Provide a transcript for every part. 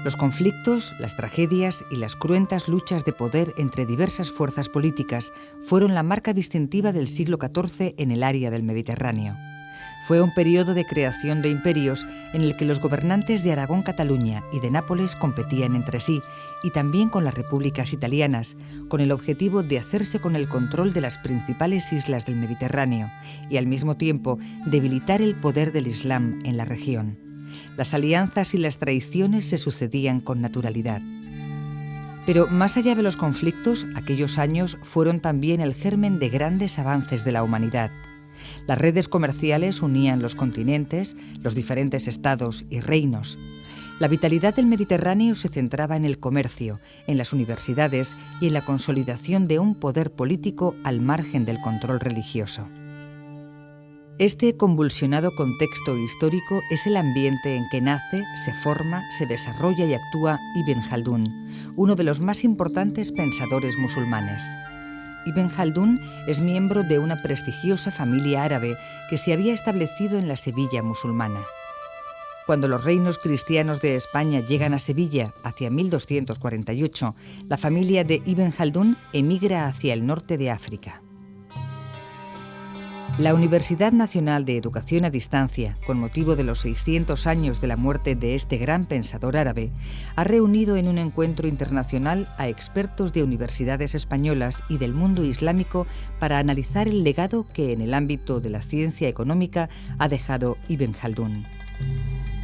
Los conflictos, las tragedias y las cruentas luchas de poder entre diversas fuerzas políticas fueron la marca distintiva del siglo XIV en el área del Mediterráneo. Fue un periodo de creación de imperios en el que los gobernantes de Aragón-Cataluña y de Nápoles competían entre sí, y también con las repúblicas italianas, con el objetivo de hacerse con el control de las principales islas del Mediterráneo y, al mismo tiempo, debilitar el poder del Islam en la región. Las alianzas y las traiciones se sucedían con naturalidad. Pero más allá de los conflictos, aquellos años fueron también el germen de grandes avances de la humanidad. Las redes comerciales unían los continentes, los diferentes estados y reinos. La vitalidad del Mediterráneo se centraba en el comercio, en las universidades y en la consolidación de un poder político al margen del control religioso. Este convulsionado contexto histórico es el ambiente en que nace, se forma, se desarrolla y actúa Ibn Jaldún, uno de los más importantes pensadores musulmanes. Ibn Jaldún es miembro de una prestigiosa familia árabe que se había establecido en la Sevilla musulmana. Cuando los reinos cristianos de España llegan a Sevilla hacia 1248, la familia de Ibn Jaldún emigra hacia el norte de África. La Universidad Nacional de Educación a Distancia, con motivo de los 600 años de la muerte de este gran pensador árabe, ha reunido en un encuentro internacional a expertos de universidades españolas y del mundo islámico para analizar el legado que en el ámbito de la ciencia económica ha dejado Ibn Jaldún.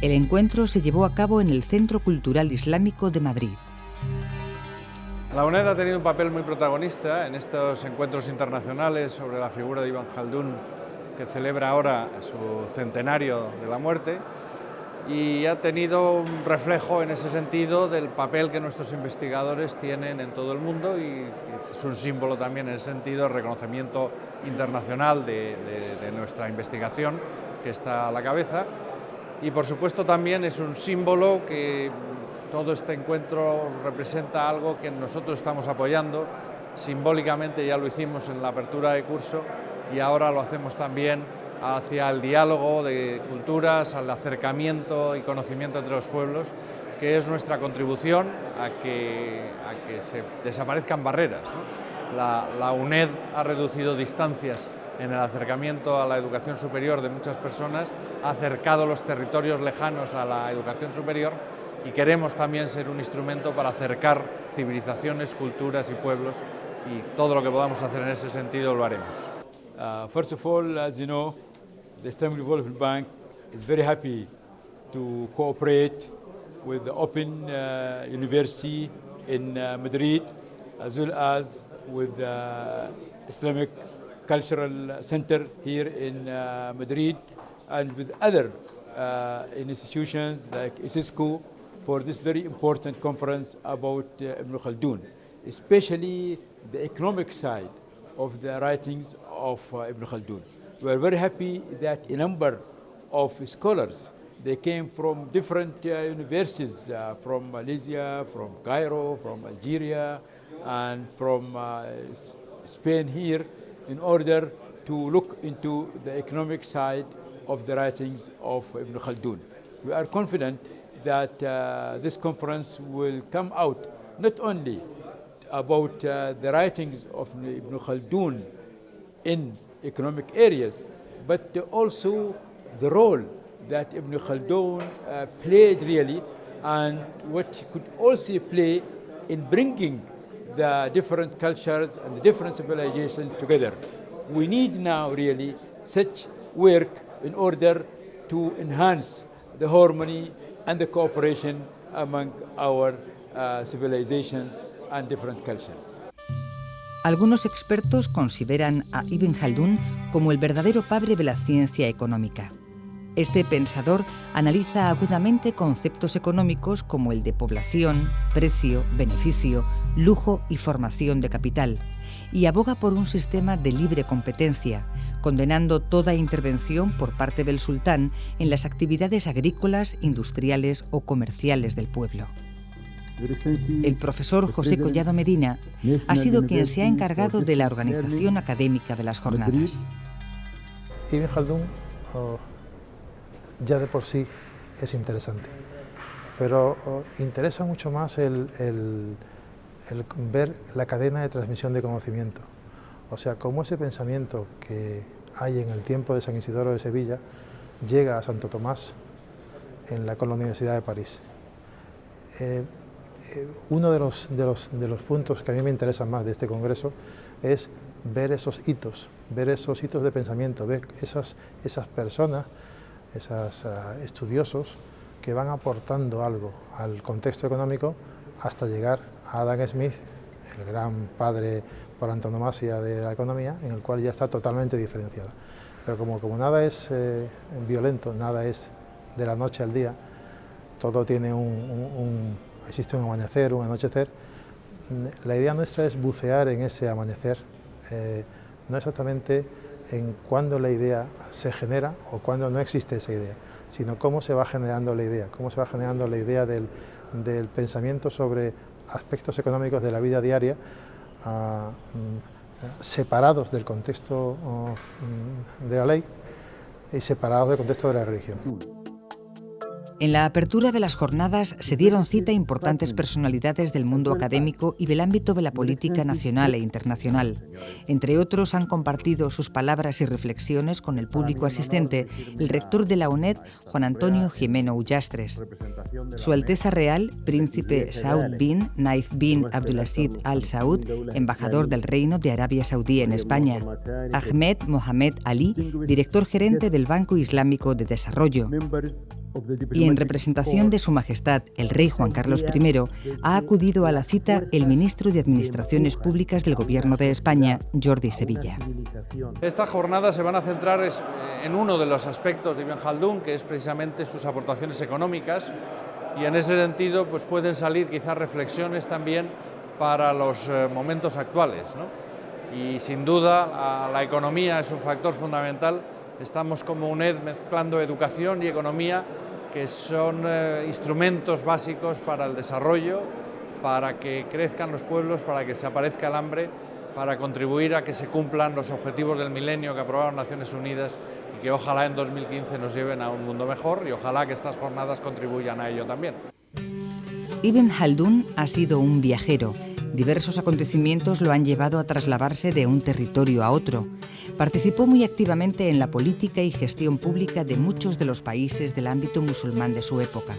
El encuentro se llevó a cabo en el Centro Cultural Islámico de Madrid. La UNED ha tenido un papel muy protagonista en estos encuentros internacionales sobre la figura de Ibn Jaldún, que celebra ahora su centenario de la muerte, y ha tenido un reflejo en ese sentido del papel que nuestros investigadores tienen en todo el mundo, y es un símbolo también en ese sentido el reconocimiento internacional de nuestra investigación, que está a la cabeza, y por supuesto también es un símbolo que todo este encuentro representa algo que nosotros estamos apoyando. Simbólicamente ya lo hicimos en la apertura de curso y ahora lo hacemos también hacia el diálogo de culturas, al acercamiento y conocimiento entre los pueblos, que es nuestra contribución a que se desaparezcan barreras, ¿no? La UNED ha reducido distancias en el acercamiento a la educación superior de muchas personas, ha acercado los territorios lejanos a la educación superior, y queremos también ser un instrumento para acercar civilizaciones, culturas y pueblos, y todo lo que podamos hacer en ese sentido lo haremos. First of all, as you know, the Islamic Development Bank is very happy to cooperate with the Open University in Madrid, as well as with the Islamic Cultural Center here in Madrid, and with other institutions like ISISCO, for this very important conference about Ibn Khaldun, especially the economic side of the writings of Ibn Khaldun. We are very happy that a number of scholars, they came from different universities, from Malaysia, from Cairo, from Algeria, and from Spain here, in order to look into the economic side of the writings of Ibn Khaldun. We are confident that this conference will come out not only about the writings of Ibn Khaldun in economic areas, but also the role that Ibn Khaldun played really, and what he could also play in bringing the different cultures and the different civilizations together. We need now really such work in order to enhance the harmony and the cooperation among our civilizations and different cultures. Algunos expertos consideran a Ibn Jaldún como el verdadero padre de la ciencia económica. Este pensador analiza agudamente conceptos económicos como el de población, precio, beneficio, lujo y formación de capital, y aboga por un sistema de libre competencia, condenando toda intervención por parte del sultán en las actividades agrícolas, industriales o comerciales del pueblo. El profesor José Collado Medina ha sido quien se ha encargado de la organización académica de las jornadas. Ibn Jaldún ya de por sí es interesante. pero interesa mucho más el ver la cadena de transmisión de conocimiento. O sea, cómo ese pensamiento que hay en el tiempo de San Isidoro de Sevilla llega a Santo Tomás con la Universidad de París. Uno de los puntos que a mí me interesan más de este congreso es ver esos hitos de pensamiento, ver esas personas, esos estudiosos que van aportando algo al contexto económico hasta llegar a Adam Smith, el gran padre por antonomasia de la economía, en el cual ya está totalmente diferenciada. Pero como nada es violento, nada es de la noche al día, todo tiene existe un amanecer, un anochecer. La idea nuestra es bucear en ese amanecer, no exactamente en cuándo la idea se genera o cuándo no existe esa idea, sino cómo se va generando la idea, del pensamiento sobre aspectos económicos de la vida diaria, separados del contexto de la ley y separados del contexto de la religión. En la apertura de las jornadas se dieron cita a importantes personalidades del mundo académico y del ámbito de la política nacional e internacional. Entre otros, han compartido sus palabras y reflexiones con el público asistente el rector de la UNED, Juan Antonio Gimeno Ullastres. Su Alteza Real, Príncipe Saud bin Naif bin Abdulaziz Al Saud, embajador del Reino de Arabia Saudí en España. Ahmed Mohamed Ali, director gerente del Banco Islámico de Desarrollo. Y en representación de Su Majestad, el Rey Juan Carlos I, ha acudido a la cita el ministro de Administraciones Públicas del Gobierno de España, Jordi Sevilla. Estas jornadas se van a centrar en uno de los aspectos de Ibn Khaldun, que es precisamente sus aportaciones económicas, y en ese sentido pues pueden salir quizás reflexiones también para los momentos actuales, ¿no? Y sin duda la economía es un factor fundamental. Estamos como UNED mezclando educación y economía, que son instrumentos básicos para el desarrollo, para que crezcan los pueblos, para que desaparezca el hambre, para contribuir a que se cumplan los objetivos del milenio que aprobaron Naciones Unidas y que ojalá en 2015 nos lleven a un mundo mejor, y ojalá que estas jornadas contribuyan a ello también. Ibn Khaldun ha sido un viajero. Diversos acontecimientos lo han llevado a trasladarse de un territorio a otro. Participó muy activamente en la política y gestión pública de muchos de los países del ámbito musulmán de su época.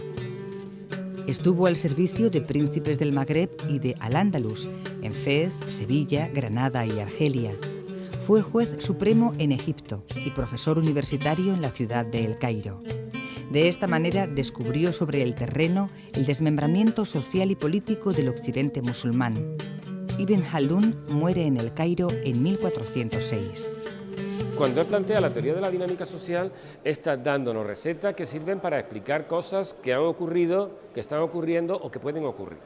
Estuvo al servicio de príncipes del Magreb y de Al-Ándalus, en Fez, Sevilla, Granada y Argelia. Fue juez supremo en Egipto y profesor universitario en la ciudad de El Cairo. De esta manera descubrió sobre el terreno el desmembramiento social y político del occidente musulmán. Ibn Khaldun muere en El Cairo en 1406. Cuando él plantea la teoría de la dinámica social, está dándonos recetas que sirven para explicar cosas que han ocurrido, que están ocurriendo o que pueden ocurrir.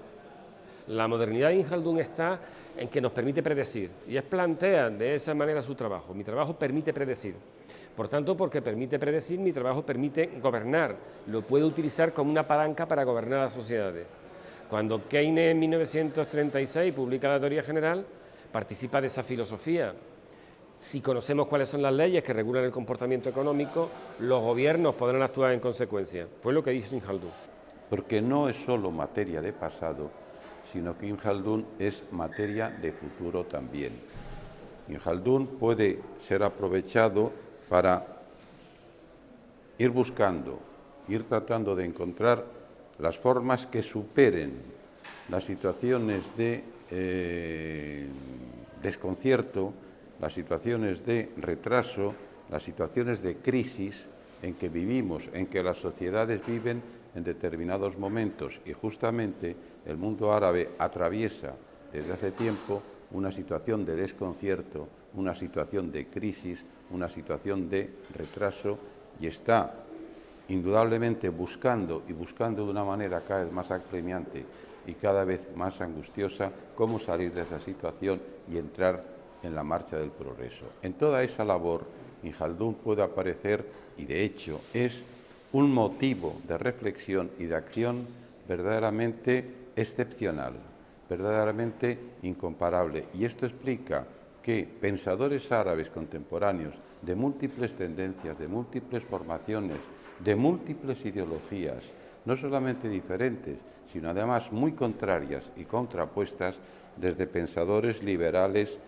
La modernidad de Ibn Khaldun está en que nos permite predecir, y él plantea de esa manera su trabajo. Mi trabajo permite predecir. Por tanto, porque permite predecir, mi trabajo permite gobernar. Lo puedo utilizar como una palanca para gobernar las sociedades. Cuando Keynes en 1936 publica la teoría general, participa de esa filosofía. Si conocemos cuáles son las leyes que regulan el comportamiento económico, los gobiernos podrán actuar en consecuencia. Fue lo que dijo Ibn Khaldun. Porque no es solo materia de pasado, sino que Ibn Khaldun es materia de futuro también. Ibn Khaldun puede ser aprovechado para ir buscando, ir tratando de encontrar las formas que superen las situaciones de desconcierto, las situaciones de retraso, las situaciones de crisis en que vivimos, en que las sociedades viven en determinados momentos, y justamente el mundo árabe atraviesa desde hace tiempo una situación de desconcierto, una situación de crisis, una situación de retraso, y está indudablemente buscando de una manera cada vez más apremiante y cada vez más angustiosa cómo salir de esa situación y entrar en la marcha del progreso. En toda esa labor, Ibn Khaldun puede aparecer, y de hecho es un motivo de reflexión y de acción verdaderamente excepcional, verdaderamente incomparable. Y esto explica que pensadores árabes contemporáneos de múltiples tendencias, de múltiples formaciones, de múltiples ideologías, no solamente diferentes, sino además muy contrarias y contrapuestas desde pensadores liberales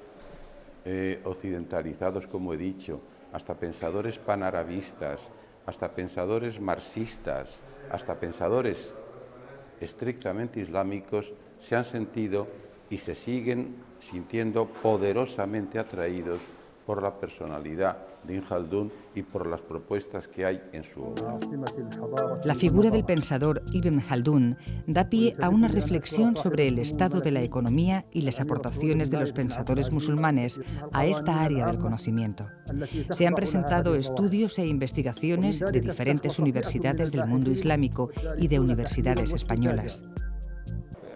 occidentalizados, como he dicho, hasta pensadores panarabistas, hasta pensadores marxistas, hasta pensadores estrictamente islámicos, se han sentido y se siguen sintiendo poderosamente atraídos por la personalidad de Ibn Khaldun y por las propuestas que hay en su obra. La figura del pensador Ibn Khaldun da pie a una reflexión sobre el estado de la economía y las aportaciones de los pensadores musulmanes a esta área del conocimiento. Se han presentado estudios e investigaciones de diferentes universidades del mundo islámico y de universidades españolas.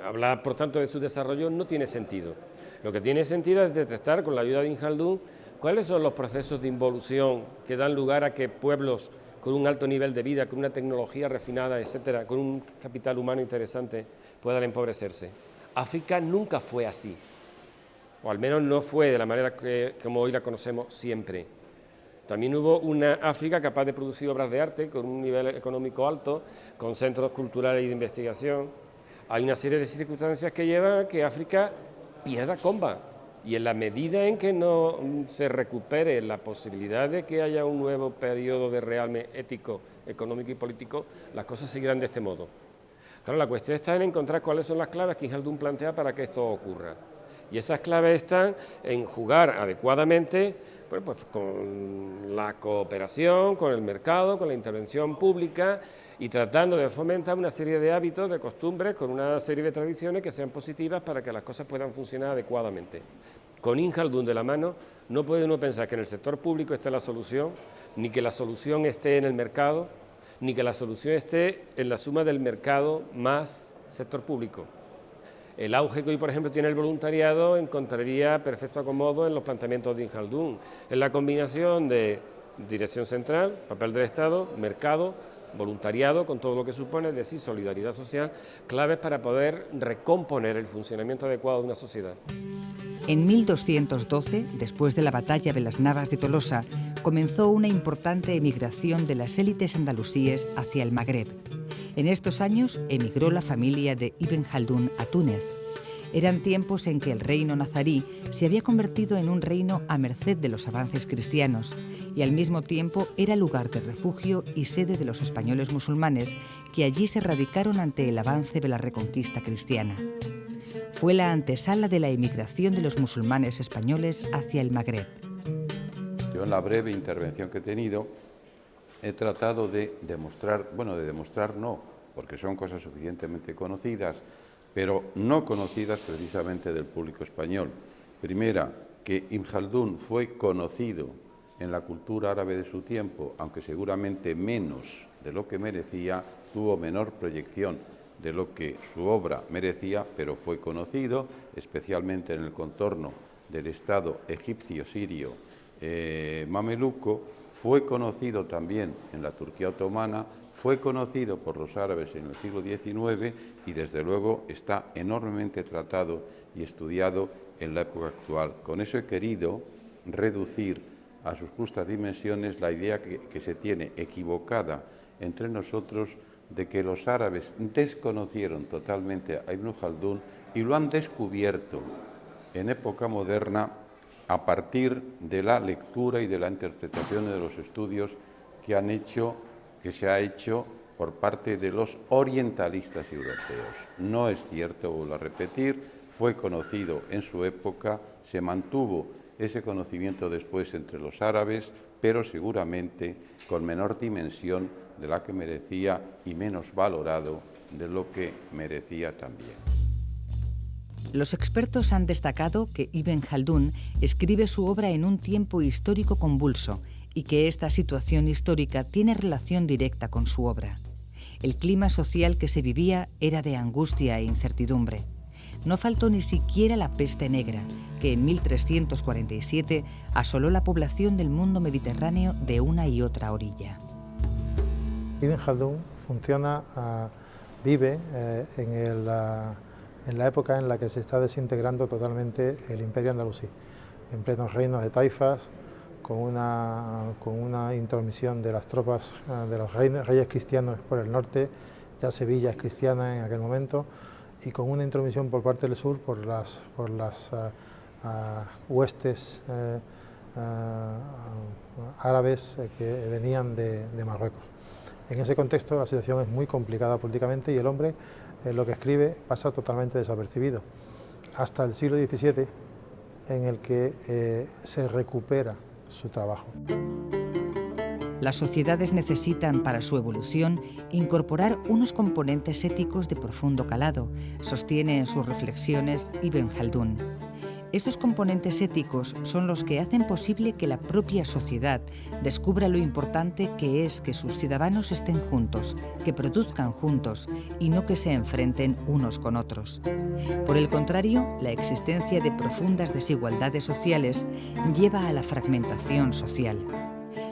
Hablar, por tanto, de su desarrollo no tiene sentido. Lo que tiene sentido es detectar, con la ayuda de Ibn Khaldun, cuáles son los procesos de involución que dan lugar a que pueblos con un alto nivel de vida, con una tecnología refinada, etcétera, con un capital humano interesante, puedan empobrecerse. África nunca fue así, o al menos no fue de la manera como hoy la conocemos siempre. También hubo una África capaz de producir obras de arte con un nivel económico alto, con centros culturales y de investigación. Hay una serie de circunstancias que llevan a que África pierda comba. Y en la medida en que no se recupere la posibilidad de que haya un nuevo periodo de realme ético, económico y político, las cosas seguirán de este modo. Claro, la cuestión está en encontrar cuáles son las claves que Ibn Khaldun plantea para que esto ocurra. Y esas claves están en jugar adecuadamente, bueno, pues con la cooperación, con el mercado, con la intervención pública y tratando de fomentar una serie de hábitos, de costumbres, con una serie de tradiciones que sean positivas para que las cosas puedan funcionar adecuadamente. Con Ibn Khaldun de la mano no puede uno pensar que en el sector público esté la solución, ni que la solución esté en el mercado, ni que la solución esté en la suma del mercado más sector público. El auge que hoy, por ejemplo, tiene el voluntariado encontraría perfecto acomodo en los planteamientos de Ibn Khaldun, en la combinación de dirección central, papel del Estado, mercado, voluntariado, con todo lo que supone, es decir, solidaridad social, claves para poder recomponer el funcionamiento adecuado de una sociedad. En 1212, después de la batalla de las Navas de Tolosa, comenzó una importante emigración de las élites andalusíes hacia el Magreb. En estos años emigró la familia de Ibn Khaldun a Túnez. Eran tiempos en que el reino nazarí se había convertido en un reino a merced de los avances cristianos y al mismo tiempo era lugar de refugio y sede de los españoles musulmanes que allí se radicaron ante el avance de la reconquista cristiana. Fue la antesala de la emigración de los musulmanes españoles hacia el Magreb. Yo en la breve intervención que he tenido he tratado de demostrar, no, porque son cosas suficientemente conocidas, pero no conocidas precisamente del público español. Primera, que Ibn Khaldun fue conocido en la cultura árabe de su tiempo, aunque seguramente menos de lo que merecía, tuvo menor proyección de lo que su obra merecía, pero fue conocido, especialmente en el contorno del Estado egipcio-sirio mameluco, fue conocido también en la Turquía otomana, fue conocido por los árabes en el siglo XIX y desde luego está enormemente tratado y estudiado en la época actual. Con eso he querido reducir a sus justas dimensiones la idea que se tiene equivocada entre nosotros de que los árabes desconocieron totalmente a Ibn Khaldun y lo han descubierto en época moderna a partir de la lectura y de la interpretación de los estudios que se ha hecho por parte de los orientalistas europeos. No es cierto, vuelvo a repetir, fue conocido en su época, se mantuvo ese conocimiento después entre los árabes, pero seguramente con menor dimensión de la que merecía y menos valorado de lo que merecía también. Los expertos han destacado que Ibn Khaldun escribe su obra en un tiempo histórico convulso y que esta situación histórica tiene relación directa con su obra. El clima social que se vivía era de angustia e incertidumbre. No faltó ni siquiera la peste negra, que en 1347 asoló la población del mundo mediterráneo de una y otra orilla. Ibn Khaldun vive en la época en la que se está desintegrando totalmente el imperio andalusí, en pleno reino de taifas, con una intromisión de las tropas de los reyes cristianos por el norte, Ya Sevilla es cristiana en aquel momento, y con una intromisión por parte del sur por las huestes árabes que venían de Marruecos. En ese contexto la situación es muy complicada políticamente y el hombre, lo que escribe, pasa totalmente desapercibido, hasta el siglo XVII, en el que se recupera su trabajo. Las sociedades necesitan para su evolución incorporar unos componentes éticos de profundo calado, sostiene en sus reflexiones Ibn Jaldún. Estos componentes éticos son los que hacen posible que la propia sociedad descubra lo importante que es que sus ciudadanos estén juntos, que produzcan juntos y no que se enfrenten unos con otros. Por el contrario, la existencia de profundas desigualdades sociales lleva a la fragmentación social.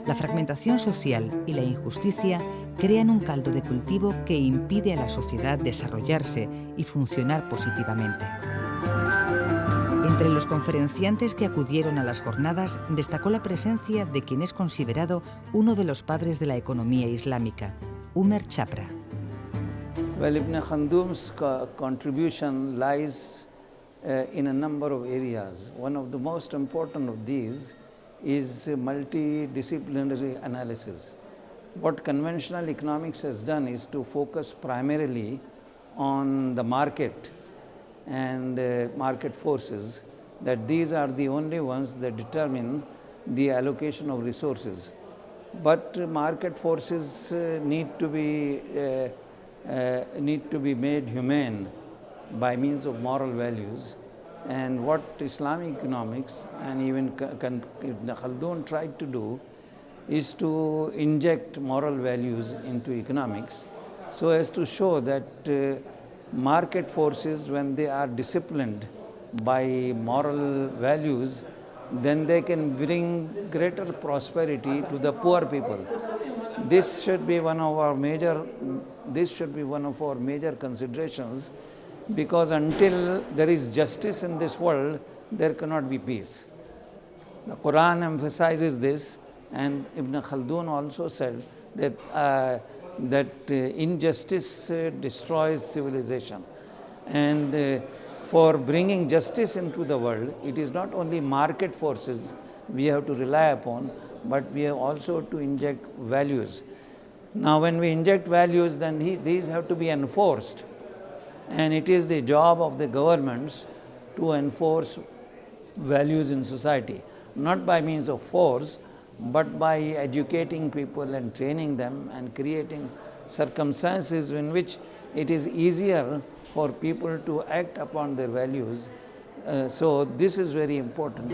La fragmentación social y la injusticia crean un caldo de cultivo que impide a la sociedad desarrollarse y funcionar positivamente. Entre los conferenciantes que acudieron a las jornadas destacó la presencia de quien es considerado uno de los padres de la economía islámica, Umar Chapra. Well, Ibn Khaldun's contribution lies in a number of areas. One of the most important of these is multidisciplinary analysis. What conventional economics has done is to focus primarily on the market and market forces, that these are the only ones that determine the allocation of resources. But market forces need to be made humane by means of moral values. And what Islamic economics and even Ibn Khaldun tried to do is to inject moral values into economics so as to show that market forces, when they are disciplined by moral values, then they can bring greater prosperity to the poor people. This should be one of our major considerations, because until there is justice in this world, there cannot be peace. The Quran emphasizes this, and Ibn Khaldun also said that injustice destroys civilization. And for bringing justice into the world, it is not only market forces we have to rely upon, but we have also to inject values. Now, when we inject values, then these have to be enforced. And it is the job of the governments to enforce values in society, not by means of force, but by educating people and training them and creating circumstances in which it is easier for people to act upon their values. So this is very important.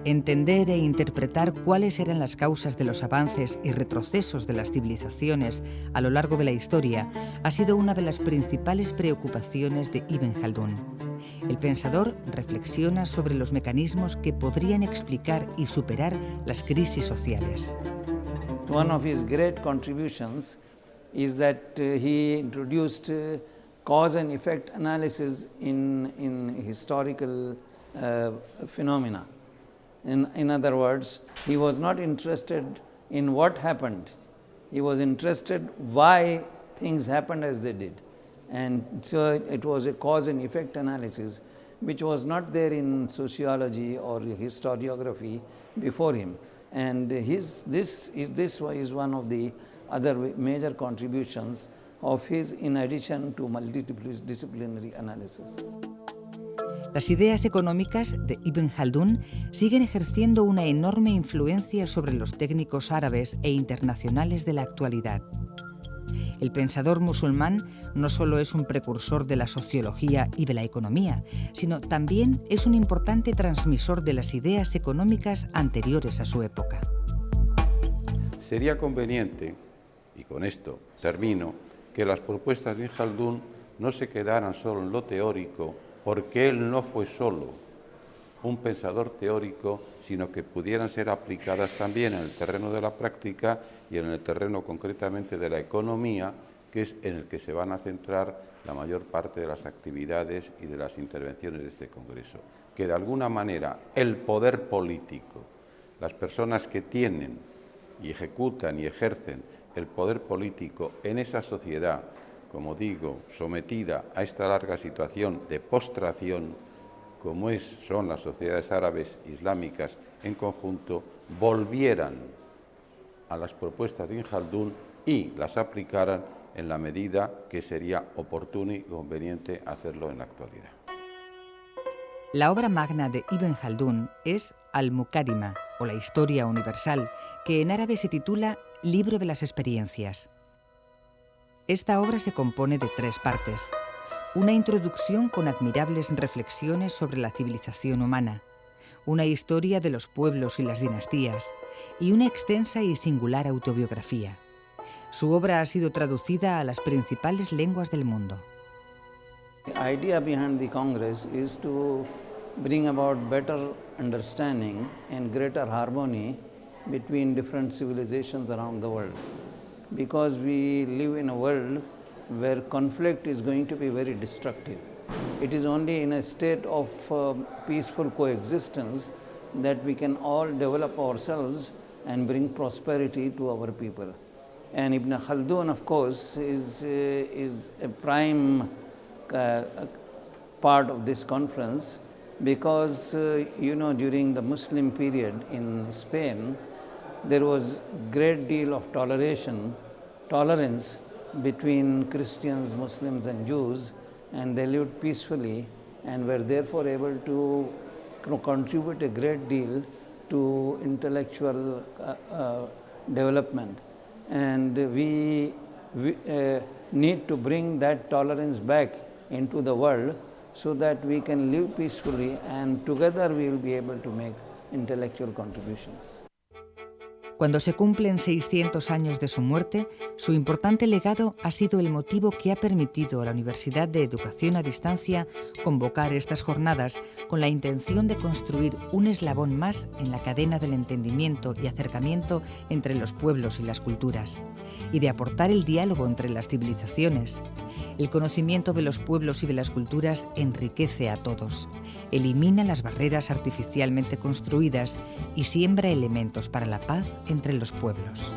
Entender e interpretar cuáles eran las causas de los avances y retrocesos de las civilizaciones a lo largo de la historia ha sido una de las principales preocupaciones de Ibn Khaldun. El pensador reflexiona sobre los mecanismos que podrían explicar y superar las crisis sociales. One of his great contributions is that he introduced cause and effect analysis in historical phenomena. In other words, he was not interested in what happened. He was interested why things happened as they did. And so it was a cause and effect analysis which was not there in sociology or historiography before him. And this is one of the other major contributions of his, in addition to multidisciplinary analysis. Las ideas económicas de Ibn Khaldun siguen ejerciendo una enorme influencia sobre los técnicos árabes e internacionales de la actualidad. El pensador musulmán no solo es un precursor de la sociología y de la economía, sino también es un importante transmisor de las ideas económicas anteriores a su época. Sería conveniente, y con esto termino, que las propuestas de Ibn Khaldun no se quedaran solo en lo teórico, porque él no fue solo un pensador teórico, sino que pudieran ser aplicadas también en el terreno de la práctica y en el terreno concretamente de la economía, que es en el que se van a centrar la mayor parte de las actividades y de las intervenciones de este Congreso. Que de alguna manera el poder político, las personas que tienen y ejecutan y ejercen el poder político en esa sociedad, como digo, sometida a esta larga situación de postración, como son las sociedades árabes islámicas en conjunto, volvieran a las propuestas de Ibn Khaldun y las aplicaran en la medida que sería oportuno y conveniente hacerlo en la actualidad. La obra magna de Ibn Khaldun es Al-Mukarima, o la Historia Universal, que en árabe se titula Libro de las Experiencias. Esta obra se compone de 3 partes. Una introducción con admirables reflexiones sobre la civilización humana, una historia de los pueblos y las dinastías, y una extensa y singular autobiografía. Su obra ha sido traducida a las principales lenguas del mundo. The idea behind the Congress is to bring about better understanding and greater harmony between different civilizations around the world. Because we live in a world where conflict is going to be very destructive. It is only in a state of peaceful coexistence that we can all develop ourselves and bring prosperity to our people. And Ibn Khaldun, of course, is a prime part of this conference because, during the Muslim period in Spain, there was a great deal of tolerance between Christians, Muslims and Jews, and they lived peacefully and were therefore able to contribute a great deal to intellectual development. And we need to bring that tolerance back into the world so that we can live peacefully and together we will be able to make intellectual contributions. Cuando se cumplen 600 años de su muerte, su importante legado ha sido el motivo que ha permitido a la Universidad de Educación a Distancia convocar estas jornadas con la intención de construir un eslabón más en la cadena del entendimiento y acercamiento entre los pueblos y las culturas, y de aportar el diálogo entre las civilizaciones. El conocimiento de los pueblos y de las culturas enriquece a todos, elimina las barreras artificialmente construidas y siembra elementos para la paz entre los pueblos.